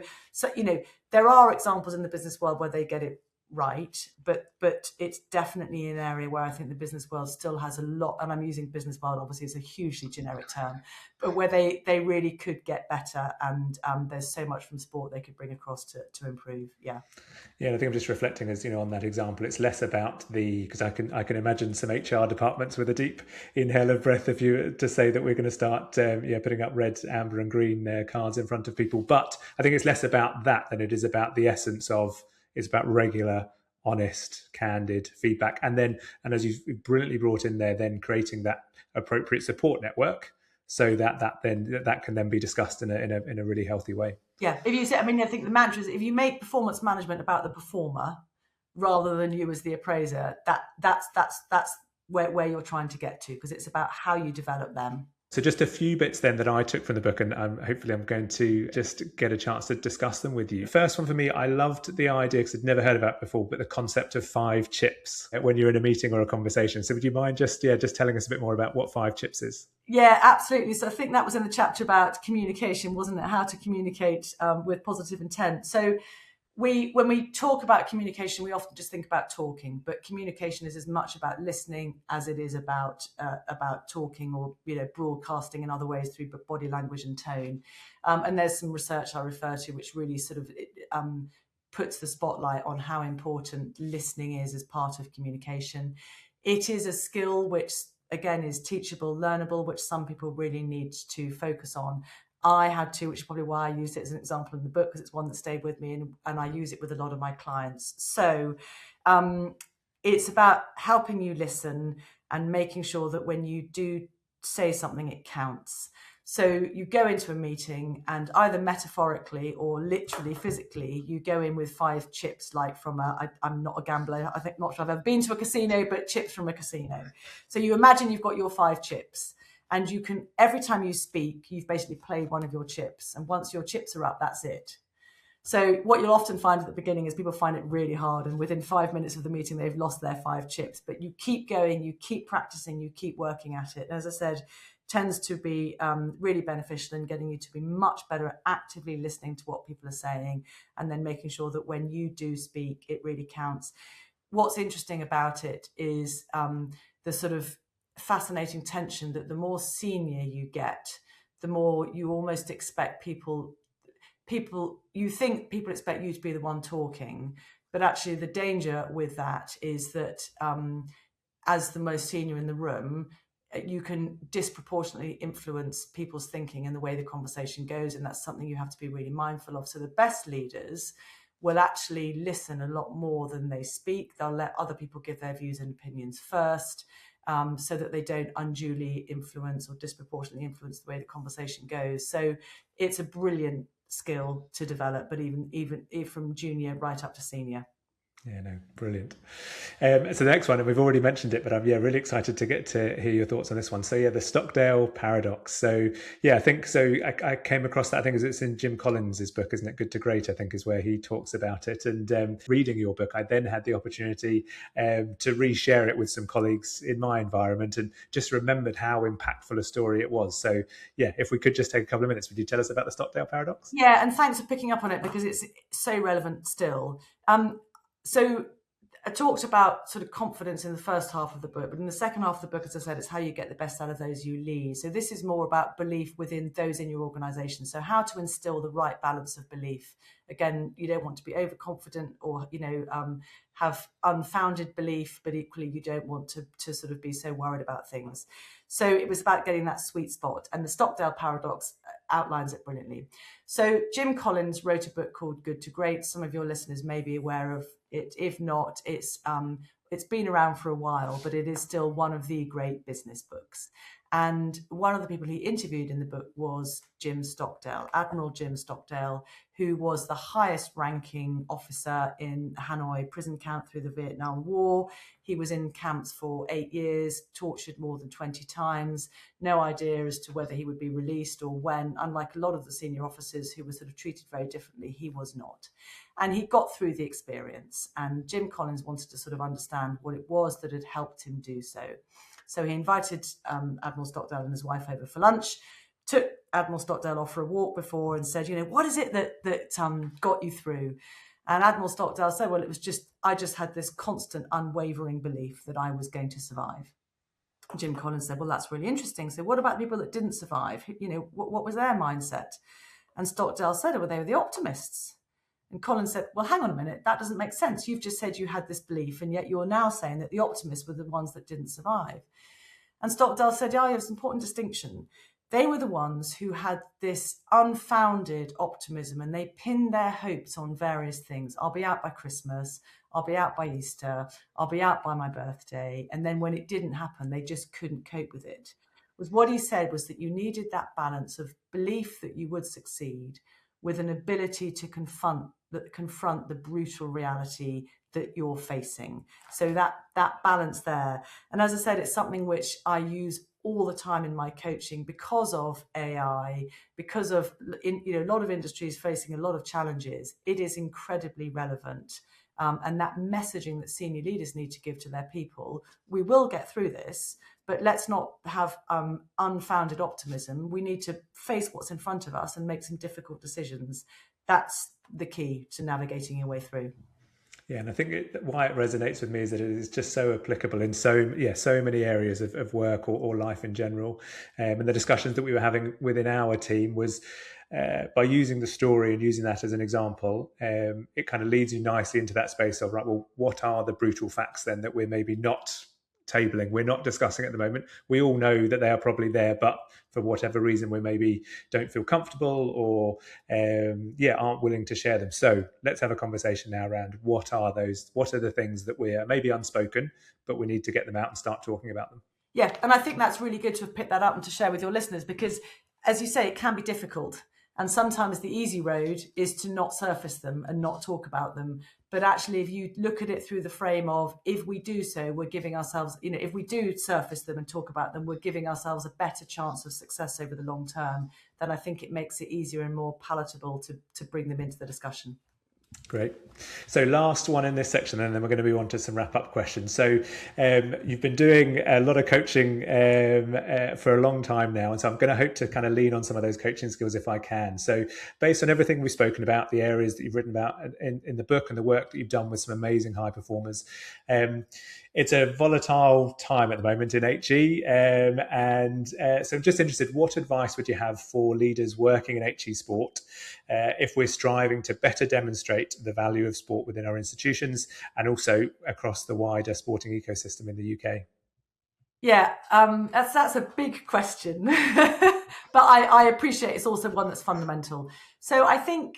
there are examples in the business world where they get it right, but it's definitely an area where I think the business world still has a lot, and I'm using business world, obviously it's a hugely generic term, but where they really could get better, and there's so much from sport they could bring across to improve. Yeah, I think I'm just reflecting as on that example. It's less about because I can imagine some HR departments with a deep inhale of breath if you to say that we're going to start putting up red, amber, and green cards in front of people. But I think it's less about that than it is about the essence of. It's about regular, honest, candid feedback, and as you brilliantly brought in there, then creating that appropriate support network so that can then be discussed in a really healthy way. Yeah, if you say, I think the mantra is, if you make performance management about the performer rather than you as the appraiser, that's where you're trying to get to, because it's about how you develop them. So just a few bits then that I took from the book, and hopefully I'm going to just get a chance to discuss them with you. First one for me, I loved the idea, because I'd never heard about it before, but the concept of 5 chips when you're in a meeting or a conversation. So would you mind just telling us a bit more about what 5 chips is? Yeah, absolutely. So I think that was in the chapter about communication, wasn't it? How to communicate with positive intent. So when we talk about communication, we often just think about talking, but communication is as much about listening as it is about talking, or broadcasting in other ways through body language and tone. And there's some research I refer to which really sort of puts the spotlight on how important listening is as part of communication. It is a skill which, again, is teachable, learnable, which some people really need to focus on. I had to, which is probably why I used it as an example in the book, because it's one that stayed with me, and I use it with a lot of my clients. So it's about helping you listen and making sure that when you do say something, it counts. So you go into a meeting, and either metaphorically or literally physically, you go in with 5 chips, like from I'm not a gambler, I think, not sure I've ever been to a casino, but chips from a casino. So you imagine you've got your 5 chips. And you can, every time you speak, you've basically played one of your chips. And once your chips are up, that's it. So what you'll often find at the beginning is people find it really hard. And within 5 minutes of the meeting, they've lost their 5 chips. But you keep going, you keep practicing, you keep working at it. And as I said, tends to be really beneficial in getting you to be much better at actively listening to what people are saying, and then making sure that when you do speak, it really counts. What's interesting about it is the sort of fascinating tension that the more senior you get, the more you almost expect people expect you to be the one talking, but actually the danger with that is that as the most senior in the room, you can disproportionately influence people's thinking and the way the conversation goes, and that's something you have to be really mindful of. So the best leaders will actually listen a lot more than they speak. They'll let other people give their views and opinions first, so that they don't unduly influence or disproportionately influence the way the conversation goes. So it's a brilliant skill to develop, but even from junior right up to senior. Yeah, no, brilliant. So the next one, and we've already mentioned it, but I'm really excited to get to hear your thoughts on this one. So the Stockdale Paradox. So I think so. I came across that. I think it's in Jim Collins's book, isn't it? Good to Great, I think, is where he talks about it. And reading your book, I then had the opportunity to reshare it with some colleagues in my environment, and just remembered how impactful a story it was. So if we could just take a couple of minutes, would you tell us about the Stockdale Paradox? Yeah, and thanks for picking up on it, because it's so relevant still. So I talked about sort of confidence in the first half of the book, but in the second half of the book, as I said, it's how you get the best out of those you lead. So this is more about belief within those in your organization. So how to instill the right balance of belief. Again, you don't want to be overconfident or, have unfounded belief, but equally you don't want to sort of be so worried about things. So it was about getting that sweet spot, and the Stockdale Paradox outlines it brilliantly. So Jim Collins wrote a book called Good to Great. Some of your listeners may be aware of it. If not, it's been around for a while, but it is still one of the great business books. And one of the people he interviewed in the book was Jim Stockdale, Admiral Jim Stockdale, who was the highest ranking officer in Hanoi prison camp through the Vietnam War. He was in camps for 8 years, tortured more than 20 times, no idea as to whether he would be released or when. Unlike a lot of the senior officers who were sort of treated very differently, he was not. And he got through the experience, and Jim Collins wanted to sort of understand what it was that had helped him do so. So he invited Admiral Stockdale and his wife over for lunch, took Admiral Stockdale off for a walk before and said, what is it that got you through? And Admiral Stockdale said, well, I just had this constant unwavering belief that I was going to survive. Jim Collins said, well, that's really interesting. So what about people that didn't survive? What was their mindset? And Stockdale said, well, they were the optimists. And Collins said, well, hang on a minute, that doesn't make sense. You've just said you had this belief, and yet you're now saying that the optimists were the ones that didn't survive. And Stockdale said, yeah, it's an important distinction. They were the ones who had this unfounded optimism, and they pinned their hopes on various things. I'll be out by Christmas. I'll be out by Easter. I'll be out by my birthday. And then when it didn't happen, they just couldn't cope with it. What he said was that you needed that balance of belief that you would succeed with an ability to confront the brutal reality that you're facing. So that balance there. And as I said, it's something which I use all the time in my coaching because of AI, because of a lot of industries facing a lot of challenges. It is incredibly relevant. And that messaging that senior leaders need to give to their people. We will get through this, but let's not have unfounded optimism. We need to face what's in front of us and make some difficult decisions. That's the key to navigating your way through. Yeah, and I think why it resonates with me is that it is just so applicable in so many areas of work or life in general. And the discussions that we were having within our team was by using the story and using that as an example, it kind of leads you nicely into that space of, right, well, what are the brutal facts then that we're maybe not tabling, we're not discussing at the moment? We all know that they are probably there, but for whatever reason we maybe don't feel comfortable or aren't willing to share them. So let's have a conversation now around what are the things that we're maybe unspoken, but we need to get them out and start talking about them. Yeah, and I think that's really good to have picked that up and to share with your listeners, because as you say, it can be difficult. And sometimes the easy road is to not surface them and not talk about them. But actually, if you look at it through the frame of, if we do so, we're giving ourselves, if we do surface them and talk about them, we're giving ourselves a better chance of success over the long term. Then I think it makes it easier and more palatable to bring them into the discussion. Great. So last one in this section, and then we're going to move on to some wrap-up questions. So you've been doing a lot of coaching for a long time now, and so I'm going to hope to kind of lean on some of those coaching skills if I can. So based on everything we've spoken about, the areas that you've written about in the book and the work that you've done with some amazing high performers, it's a volatile time at the moment in HE, so I'm just interested, what advice would you have for leaders working in HE sport if we're striving to better demonstrate the value of sport within our institutions and also across the wider sporting ecosystem in the UK? Yeah, that's a big question, but I appreciate it's also one that's fundamental. So I think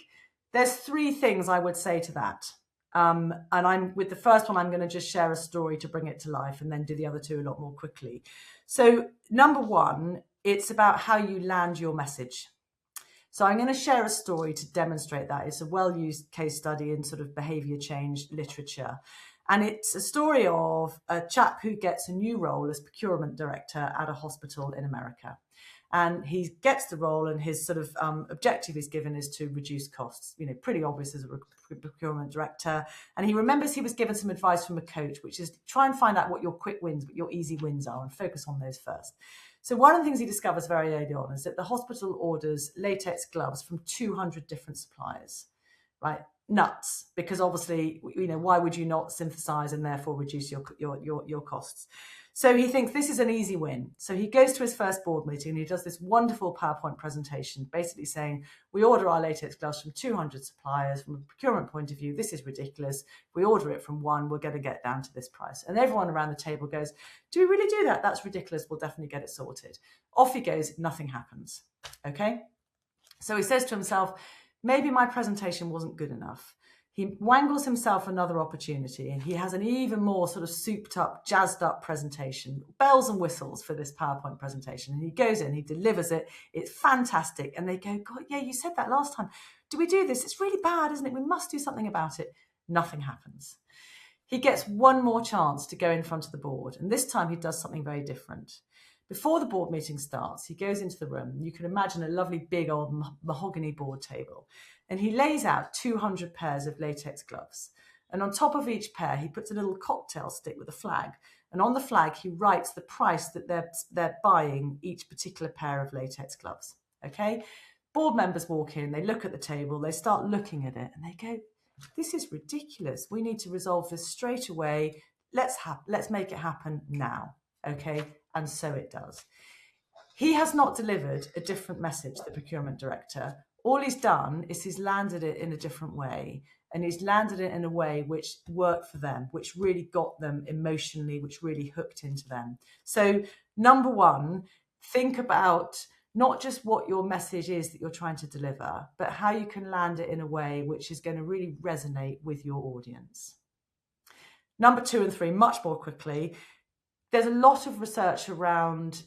there's three things I would say to that. And I'm with the first one, I'm going to just share a story to bring it to life and then do the other two a lot more quickly. So number one, it's about how you land your message. So I'm going to share a story to demonstrate that. It's a well-used case study in sort of behaviour change literature. And it's a story of a chap who gets a new role as procurement director at a hospital in America. And he gets the role, and his sort of objective he's given is to reduce costs. Pretty obvious as a procurement director. And he remembers he was given some advice from a coach, which is try and find out what your quick wins, what your easy wins are, and focus on those first. So one of the things he discovers very early on is that the hospital orders latex gloves from 200 different suppliers, right? Nuts, because obviously, why would you not synthesize and therefore reduce your costs? So he thinks this is an easy win. So he goes to his first board meeting and he does this wonderful PowerPoint presentation, basically saying, we order our latex gloves from 200 suppliers. From a procurement point of view, this is ridiculous. If we order it from one, we're going to get down to this price. And everyone around the table goes, do we really do that? That's ridiculous. We'll definitely get it sorted. Off he goes. Nothing happens. Okay. So he says to himself, maybe my presentation wasn't good enough. He wangles himself another opportunity, and he has an even more sort of souped up, jazzed up presentation, bells and whistles for this PowerPoint presentation. And he goes in, he delivers it. It's fantastic. And they go, God, yeah, you said that last time. Do we do this? It's really bad, isn't it? We must do something about it. Nothing happens. He gets one more chance to go in front of the board. And this time he does something very different. Before the board meeting starts, he goes into the room. You can imagine a lovely big old mahogany board table. And he lays out 200 pairs of latex gloves. And on top of each pair, he puts a little cocktail stick with a flag. And on the flag, he writes the price that they're buying each particular pair of latex gloves. Okay? Board members walk in, they look at the table, they start looking at it, and they go, this is ridiculous. We need to resolve this straight away. Let's make it happen now. Okay? And so it does. He has not delivered a different message, the procurement director. All he's done is he's landed it in a different way, and he's landed it in a way which worked for them, which really got them emotionally, which really hooked into them. So number one, think about not just what your message is that you're trying to deliver, but how you can land it in a way which is going to really resonate with your audience. Number 2 and 3, much more quickly, there's a lot of research around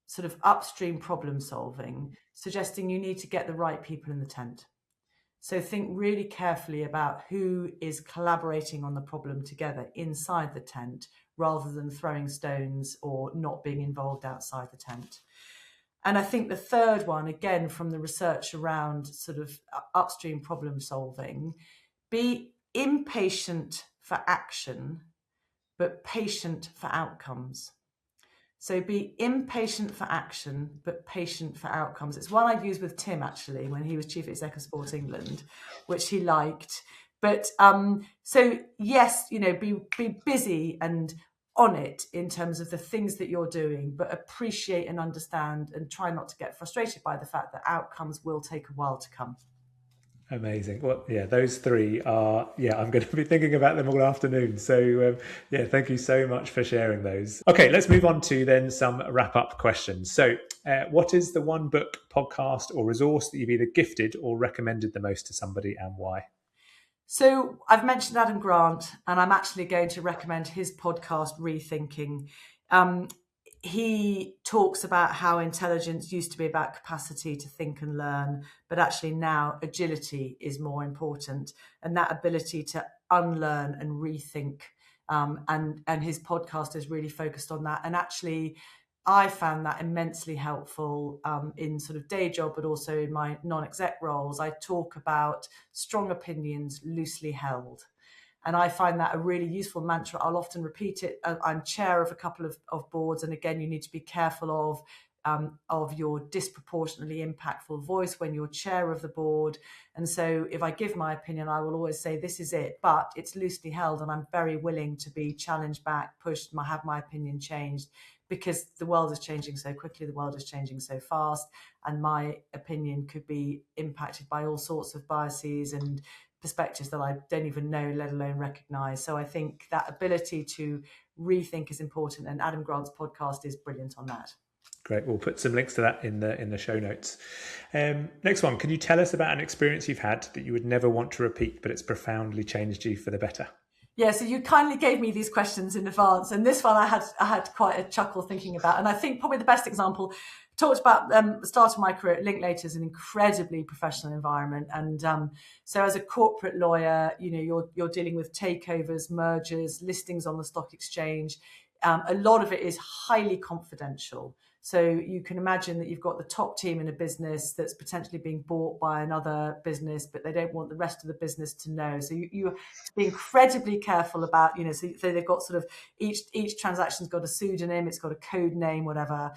sort of upstream problem solving, suggesting you need to get the right people in the tent. So think really carefully about who is collaborating on the problem together inside the tent, rather than throwing stones or not being involved outside the tent. And I think the third one, again, from the research around sort of upstream problem solving, be impatient for action, but patient for outcomes. So be impatient for action, but patient for outcomes. It's one I've used with Tim, actually, when he was Chief Exec of Sport England, which he liked. But so, yes, be busy and on it in terms of the things that you're doing, but appreciate and understand and try not to get frustrated by the fact that outcomes will take a while to come. Amazing. Well, yeah, those 3 are, I'm going to be thinking about them all afternoon. So, thank you so much for sharing those. Okay, let's move on to then some wrap-up questions. So, what is the one book, podcast, or resource that you've either gifted or recommended the most to somebody, and why? So, I've mentioned Adam Grant, and I'm actually going to recommend his podcast, Rethinking. He talks about how intelligence used to be about capacity to think and learn, but actually now agility is more important, and that ability to unlearn and rethink. And his podcast is really focused on that. And actually, I found that immensely helpful in sort of day job, but also in my non-exec roles. I talk about strong opinions loosely held. And I find that a really useful mantra. I'll often repeat it. I'm chair of a couple of boards. And again, you need to be careful of your disproportionately impactful voice when you're chair of the board. And so if I give my opinion, I will always say, this is it, but it's loosely held. And I'm very willing to be challenged back, pushed, have my opinion changed, because the world is changing so quickly. The world is changing so fast. And my opinion could be impacted by all sorts of biases and perspectives that I don't even know, let alone recognize. So I think that ability to rethink is important, and Adam Grant's podcast is brilliant on that. Great. We'll put some links to that in the show notes. Next one, can you tell us about an experience you've had that you would never want to repeat, but it's profoundly changed you for the better? Yeah, so you kindly gave me these questions in advance, and this one I had quite a chuckle thinking about. And I think probably the best example, talked about the start of my career at Linklater is an incredibly professional environment, and so as a corporate lawyer, you're dealing with takeovers, mergers, listings on the stock exchange. A lot of it is highly confidential. So you can imagine that you've got the top team in a business that's potentially being bought by another business, but they don't want the rest of the business to know. So you have to be incredibly careful about, so they've got sort of each transaction's got a pseudonym, it's got a code name, whatever.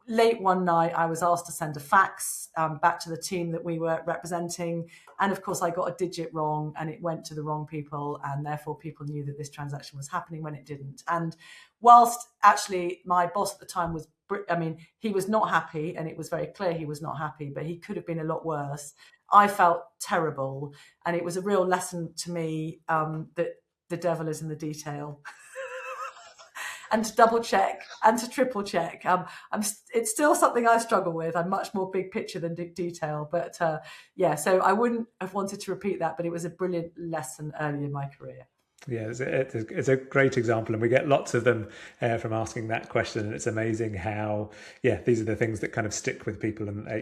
Late one night, I was asked to send a fax back to the team that we were representing. And of course, I got a digit wrong and it went to the wrong people. And therefore, people knew that this transaction was happening when it didn't. And whilst actually my boss at the time he was not happy, and it was very clear he was not happy, but he could have been a lot worse. I felt terrible. And it was a real lesson to me that the devil is in the detail. And to double check and to triple check. It's still something I struggle with. I'm much more big picture than detail. But so I wouldn't have wanted to repeat that, but it was a brilliant lesson early in my career. Yeah, it's a great example, and we get lots of them from asking that question. And it's amazing how, these are the things that kind of stick with people, and a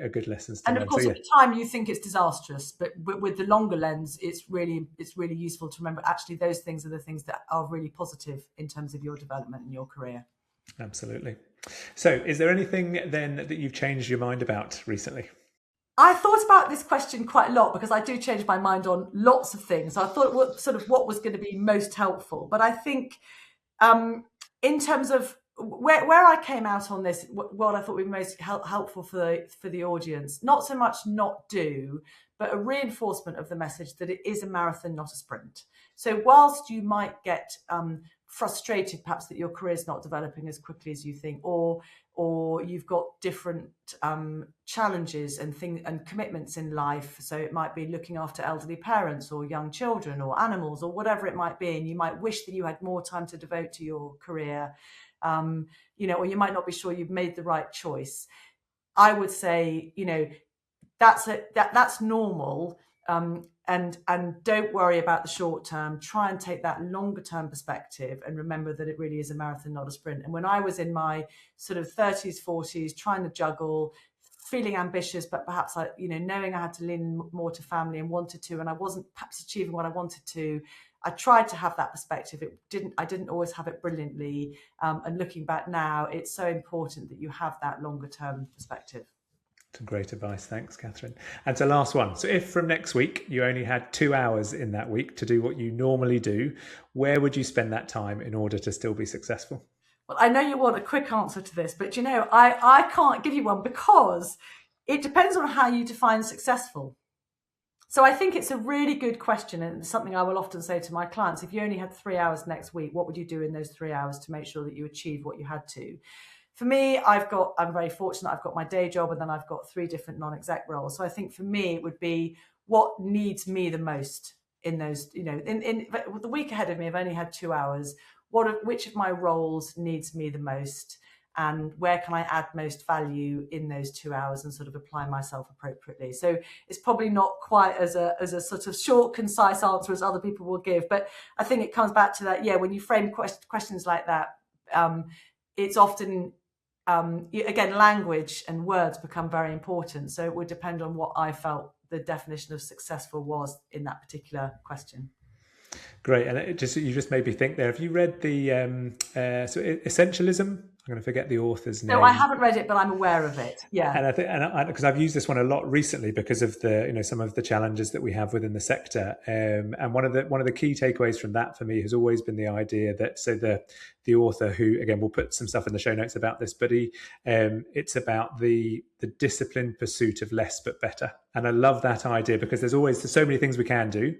good lessons to learn. And of course, at the time you think it's disastrous, but with the longer lens, it's really useful to remember actually those things are the things that are really positive in terms of your development and your career. Absolutely. So, is there anything then that you've changed your mind about recently? I thought about this question quite a lot because I do change my mind on lots of things. I thought what was going to be most helpful. But I think in terms of where I came out on this, what I thought would be most helpful for the audience, not so much not do, but a reinforcement of the message that it is a marathon, not a sprint. So whilst you might get frustrated perhaps that your career is not developing as quickly as you think, or you've got different challenges and commitments in life. So it might be looking after elderly parents or young children or animals or whatever it might be. And you might wish that you had more time to devote to your career, or you might not be sure you've made the right choice. I would say, that's normal. And don't worry about the short term. Try and take that longer term perspective and remember that it really is a marathon, not a sprint. And when I was in my sort of 30s, 40s, trying to juggle, feeling ambitious, but perhaps knowing I had to lean more to family and wanted to, and I wasn't perhaps achieving what I wanted to, I tried to have that perspective. I didn't always have it brilliantly. And looking back now, it's so important that you have that longer term perspective. Some great advice. Thanks, Catherine. And so last one. So if from next week you only had 2 hours in that week to do what you normally do, where would you spend that time in order to still be successful? Well, I know you want a quick answer to this, but I can't give you one because it depends on how you define successful. So I think it's a really good question, and something I will often say to my clients. If you only had 3 hours next week, what would you do in those 3 hours to make sure that you achieve what you had to? For me, I'm very fortunate. I've got my day job, and then I've got 3 different non-exec roles. So I think for me, it would be what needs me the most in those, in the week ahead of me, I've only had 2 hours. Which of my roles needs me the most, and where can I add most value in those 2 hours and sort of apply myself appropriately? So it's probably not quite as a sort of short, concise answer as other people will give, but I think it comes back to that. Yeah, when you frame questions like that, it's often again, language and words become very important. So it would depend on what I felt the definition of successful was in that particular question. Great. And you just made me think there. Have you read the Essentialism? I'm going to forget the author's name. No, I haven't read it, but I'm aware of it. Yeah. And I think, because I've used this one a lot recently because of the, some of the challenges that we have within the sector. And one of the key takeaways from that for me has always been the idea that, so the author, who again, we'll put some stuff in the show notes about this, but it's about the disciplined pursuit of less but better. And I love that idea because there's so many things we can do.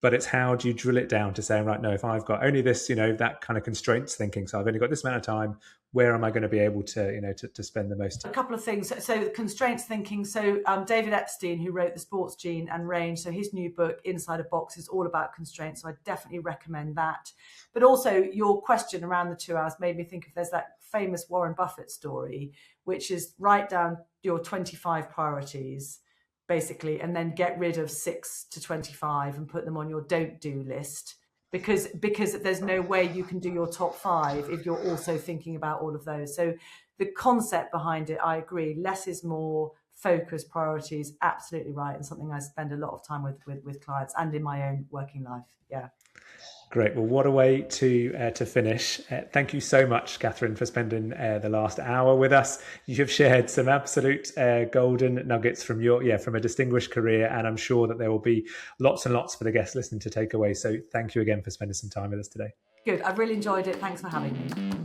But it's how do you drill it down to saying, right, no, if I've got only this, that kind of constraints thinking, so I've only got this amount of time, where am I going to be able to, to spend the most? A couple of things. So constraints thinking. So David Epstein, who wrote the Sports Gene and Range, so his new book, Inside a Box, is all about constraints. So I definitely recommend that. But also your question around the 2 hours made me think of, there's that famous Warren Buffett story, which is write down your 25 priorities, basically, and then get rid of 6 to 25 and put them on your don't do list. because there's no way you can do your top 5 if you're also thinking about all of those. So the concept behind it, I agree, less is more, focus, priorities, absolutely right, and something I spend a lot of time with clients and in my own working life. Yeah. Great. Well, what a way to finish. Thank you so much, Catherine, for spending the last hour with us. You have shared some absolute golden nuggets from from a distinguished career, and I'm sure that there will be lots and lots for the guests listening to take away. So thank you again for spending some time with us today. Good. I've really enjoyed it. Thanks for having me.